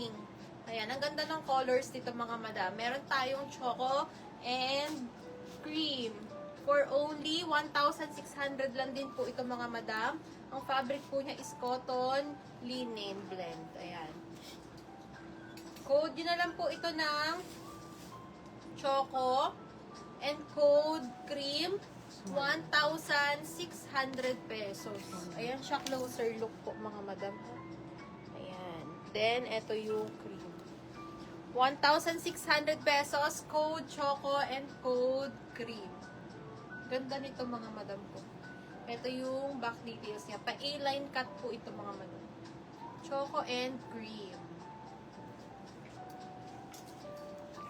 pink. Ayan, ang ganda ng colors dito mga madam. Meron tayong choco and cream. For only 1,600 lang din po ito mga madam. Ang fabric po niya is cotton linen blend. Ayan. Code yun na lang po ito ng choco and code cream 1,600 pesos. Ayan siya, closer look po mga madam. Ayan. Then, ito yung cream. 1,600 pesos, code choco and code cream. Ganda nito mga madam ko. Ito yung back details niya. Pa A-line cut po ito mga madam. Choco and cream.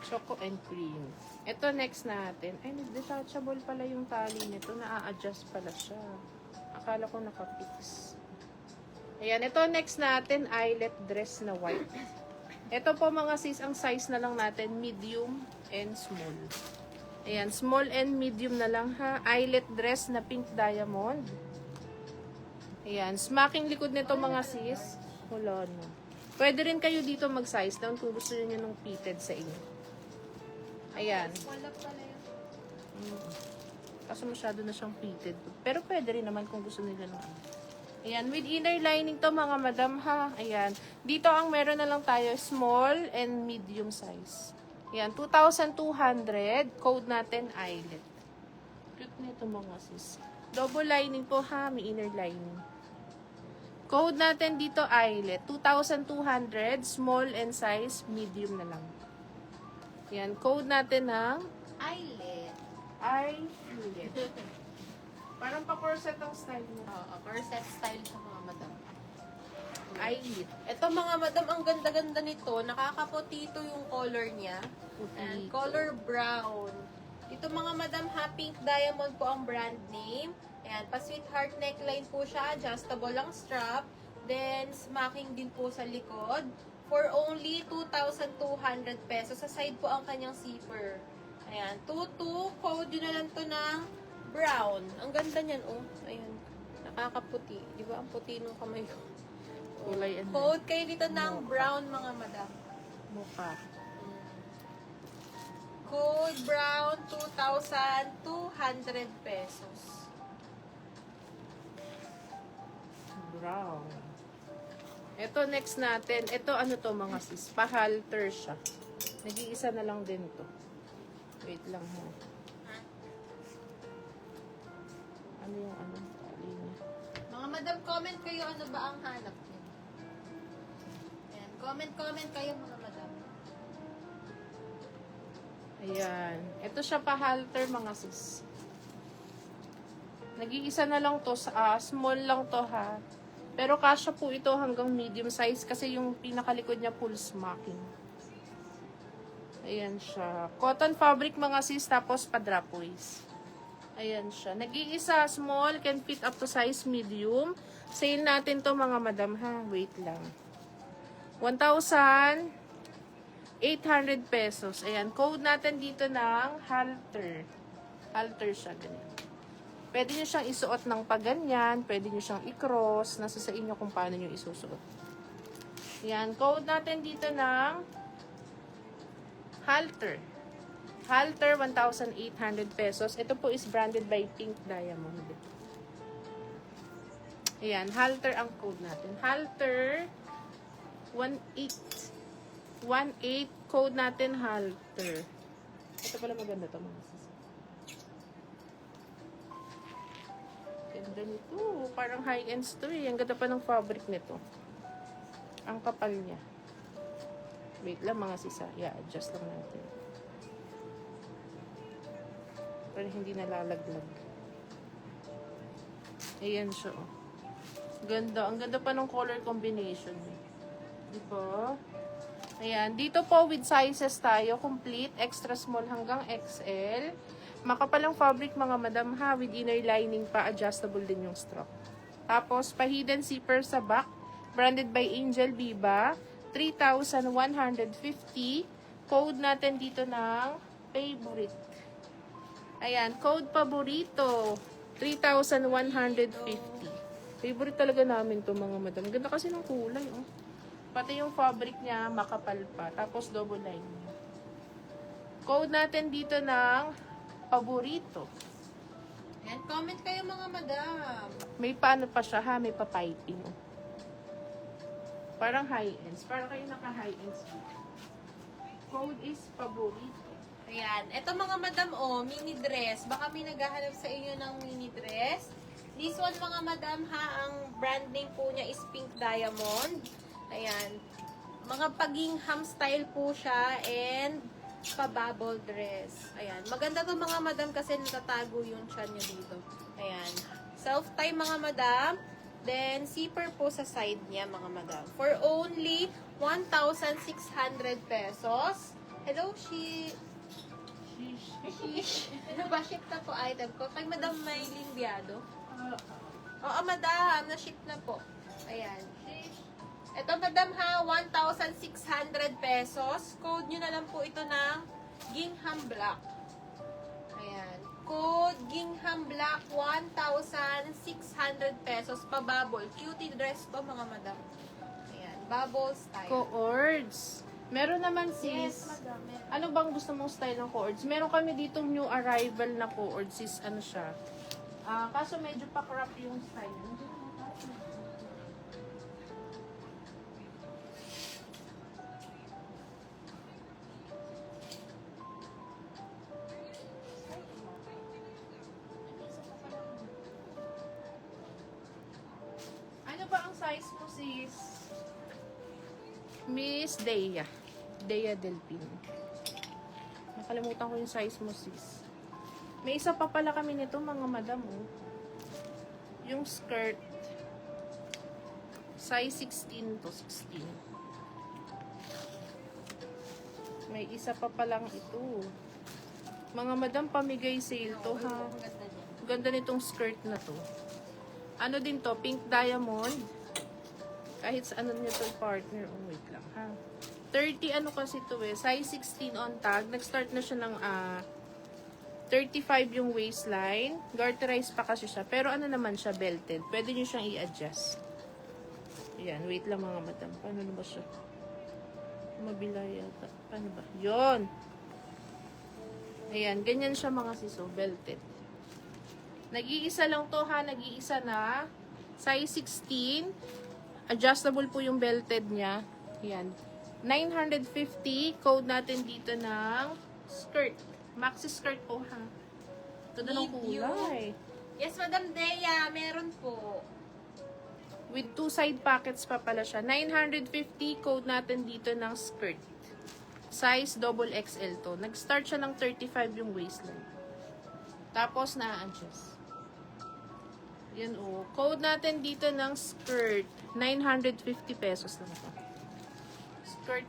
Choco and cream. Ito next natin. Ay, detachable pala yung tali nito. Na-a-adjust pala siya. Akala ko naka-fix. Ayan, ito next natin, eyelet dress na white. Ito po mga sis, ang size na lang natin, medium and small. Ayan, small and medium na lang ha. Eyelet dress na pink diamond. Ayan, smacking likod nito mga sis. Wala na. Pwede rin kayo dito mag-size down kung gusto niyo ng fitted sa inyo. Ayan. Wala pala yun. Kaso masyado na siyang fitted. Pero pwede rin naman kung gusto nila ng Ayan, with inner lining to mga madam ha. Ayan. Dito ang meron na lang tayo, small and medium size. Ayan, 2,200. Code natin, eyelet. Cute nito mga sis. Double lining po ha, may inner lining. Code natin dito, eyelet. 2,200. Small and size, medium na lang. Ayan, code natin ng Eyelet. eyelet. Parang pa-corset ang style mo. Oo, corset style sa mga madam. Eyelet. Ito mga madam, ang ganda-ganda nito. Nakakaputito yung color niya. And color brown. Ito mga madam, ha, pink diamond po ang brand name. Ayan, pa-sweetheart neckline po siya. Adjustable ang strap. Then, smacking din po sa likod. For only 2,200 pesos. Sa side po ang kanyang zipper. Ayan, 22. Code yun na lang to ng brown. Ang ganda niyan, oh. Ayan, nakakaputi. Di ba? Ang puti ng kamay ko. Kulay ano? Code kayo dito ng brown mga madam. Mukha. Code brown, 2,200 pesos. Brown. Ito next natin. Ito ano to mga sis? Pa-halter siya. Nag-iisa na lang din to. Wait lang ha. Ano yung ano? Tali niya. Mga madam, comment kayo ano ba ang hanap niyo. Ayan, comment kayo mga madam. Ayan. Ito siya pa-halter mga sis. Nag-iisa na lang to. Small lang to ha. Pero kasya po ito hanggang medium size kasi yung pinakalikod niya full smacking. Ayan siya. Cotton fabric mga sis tapos pa-drop waist. Ayan siya. Nag-iisa small can fit up to size medium. Sale natin to mga madam ha. Wait lang. 1,800 pesos. Ayan. Code natin dito ng halter. Halter siya. Ganyan. Pwede nyo siyang isuot ng paganyan. Pwede nyo siyang i-cross. Nasa sa inyo kung paano nyo isusuot. Ayan. Code natin dito ng halter. Halter, 1,800 pesos. Ito po is branded by Pink Diamond. Ayan. Halter ang code natin. Halter, 18. 18. Code natin, halter. Ito pala maganda ito mga sis. Ganda nito. Parang high-ends to eh. Ang ganda pa ng fabric nito. Ang kapal niya. Wait lang mga sisa. I-adjust lang natin. Para hindi nalalaglag. Ayan siya oh. Ganda. Ang ganda pa ng color combination. Diba? Ayan. Dito po with sizes tayo. Complete. Extra small hanggang XL. Makapalang fabric mga madam ha, with inner lining pa, adjustable din yung strap. Tapos, pa-hidden zipper sa back, branded by Angel Viva, 3,150. Code natin dito ng favorite. Ayan, code paborito, 3,150. Favorite talaga namin to mga madam. Ganda kasi ng kulay, oh. Pati yung fabric niya, makapal pa. Tapos double line. Code natin dito ng paborito. And comment kayo mga madam. May paano pa siya ha, may pa-piping. Parang high-ends. Parang kayo naka-high-ends. Code is paborito. Ayan. Ito mga madam, oh, mini dress. Baka may naghahanap sa inyo ng mini dress. This one mga madam ha, ang brand name po niya is Pink Diamond. Ayan. Mga pagingham style po siya and pa-bubble dress. Ayan. Maganda to mga madam kasi natatago yung chan nyo dito. Ayan. Self-tie mga madam. Then, zipper po sa side niya mga madam. For only 1,600 pesos. Hello, Shish. Ano ba? Ship na po item ko. Kay Madam Maylin Biado. Oo, madam. Na-ship na po. Ayan. Ito, madam ha, 1,600 pesos. Code nyo na lang po ito ng Gingham Black. Ayan. Code Gingham Black, 1,600 pesos. Pa-bubble. Cutie dress to, mga madam. Ayan. Bubble style. Co-ords. Meron naman sis. Yes, madam. Meron. Ano bang gusto mong style ng co-ords? Meron kami ditong new arrival na co-ords sis. Ano siya? Kaso medyo pa-crop yung style. Ano ba ang size mo sis? Miss Dea. Dea Delpino. Nakalimutan ko yung size mo, sis. May isa pa pala kami nito, mga madam, oh. Yung skirt. Size 16 to 16. May isa pa palang ito. Mga madam, pamigay sale to, ha. Ang ganda niya. Ganda nitong skirt na to. Ano din to? Pink diamond. Kahit sa ano nyo to partner. Oh, wait lang, ha. 30 ano kasi to eh. Size 16 on tag. Nag-start na siya ng 35 yung waistline. Garterized pa kasi siya. Pero ano naman siya, belted. Pwede nyo siyang i-adjust. Ayan, wait lang mga madam. Paano na ba siya? Mabila yata. Paano ba? Yun! Ayan, ganyan siya mga siso. Belted. Nag-iisa lang to ha. Nag-iisa na. Size 16. Adjustable po yung belted niya. Ayan. 950. Code natin dito ng skirt. Maxi skirt po ha. Ito na ng Medium. kulay. Yes, Madam Dea. Meron po. With 2 side pockets pa pala siya. 950. Code natin dito ng skirt. Size double XL to. Nag-start siya ng 35 yung waistline. Tapos na-adjust. Yan o. Code natin dito ng skirt. 950 pesos lang ito.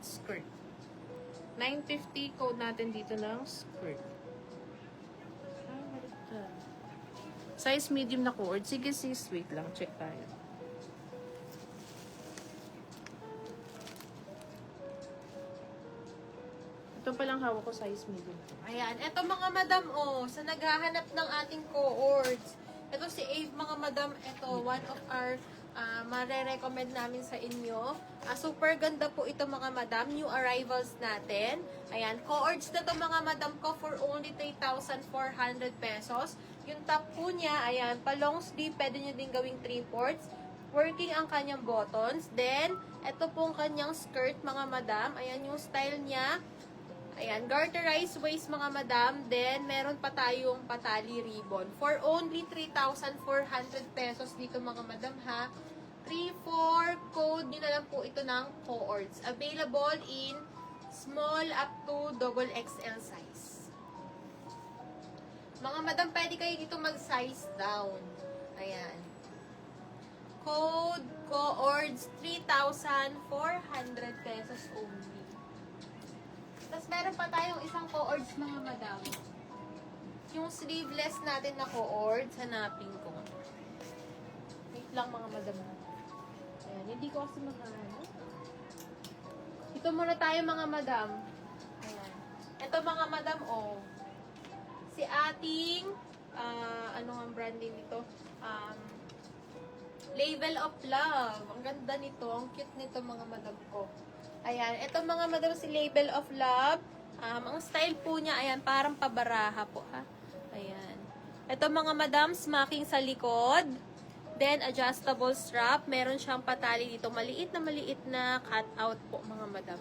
Skirt. 950. Code natin dito ng skirt. Size medium na cord. Sige sis, wait lang. Check tayo. Ito palang hawak ko, size medium. Ayan. Ito mga madam, oh. Sa naghahanap ng ating co-ords. Ito si Ave, mga madam. Ito, one of our mare-recommend namin sa inyo. Super ganda po ito mga madam. New arrivals natin. Ayan. Co-ords na to mga madam ko for only 3,400 pesos. Yung top po niya, ayan, pa long sleeve. Pwede nyo din gawing 3/4. Working ang kanyang buttons. Then, ito pong kanyang skirt mga madam. Ayan yung style niya. Ayan, garterized waist mga madam. Then, meron pa tayong patali ribbon. For only 3,400 pesos dito mga madam ha. 3-4 code nyo na lang po ito ng co-ords. Available in small up to double XL size. Mga madam, pwede kayo dito mag-size down. Ayan. Code co-ords 3,400 pesos only. Tapos meron pa tayong isang co-ords mga madam. Yung sleeveless natin na co-ords, hanapin ko. Wait lang mga madam. Ayan, hindi ko kasi magkano. Ito muna tayo mga madam. Ayan. Ito mga madam, oh. Si ating, ano ang branding nito? Label of Love. Ang ganda nito. Ang cute nito mga madam ko. Ayan. Ito mga madam si Label of Love. Ang style po niya, ayan, parang pabaraha po, ha. Ayan. Ito mga madam, smacking sa likod. Then, adjustable strap. Meron siyang patali dito. Maliit na cut-out po, mga madam.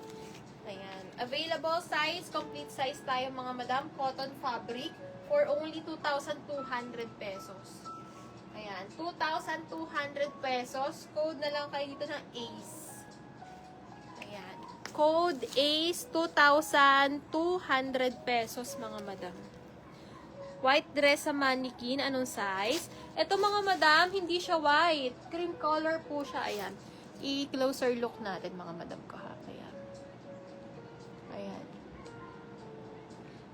Ayan. Available size, complete size tayo, mga madam. Cotton fabric for only 2,200 pesos. Ayan. 2,200 pesos. Code na lang kayo dito ng ACE. Ayan. Code ACE, 2,200 pesos, mga madam. White dress sa mannequin. Anong size? Ito mga madam, hindi siya white. Cream color po siya. Ayan. I-closer look natin mga madam ko ha. Ayan. Ayan.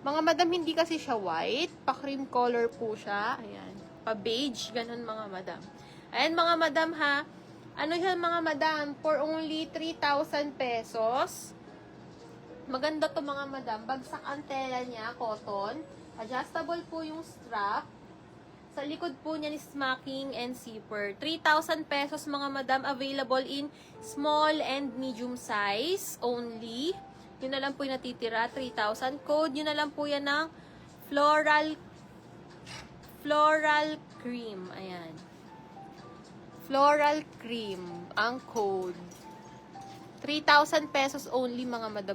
Mga madam, hindi kasi siya white. Pa-cream color po siya. Ayan. Pa-beige. Ganun mga madam. Ayan mga madam ha. Ano siya mga madam? For only 3,000 pesos. Maganda to mga madam. Bagsak ang tela niya. Cotton. Adjustable po yung strap. Sa likod po niya ni smacking and zipper. 3,000 pesos mga madam. Available in small and medium size only. Yun na lang po yung natitira. 3,000. Code, yun na lang po yan ng floral cream. Ayan. Floral cream. Ang code. 3,000 pesos only mga madam.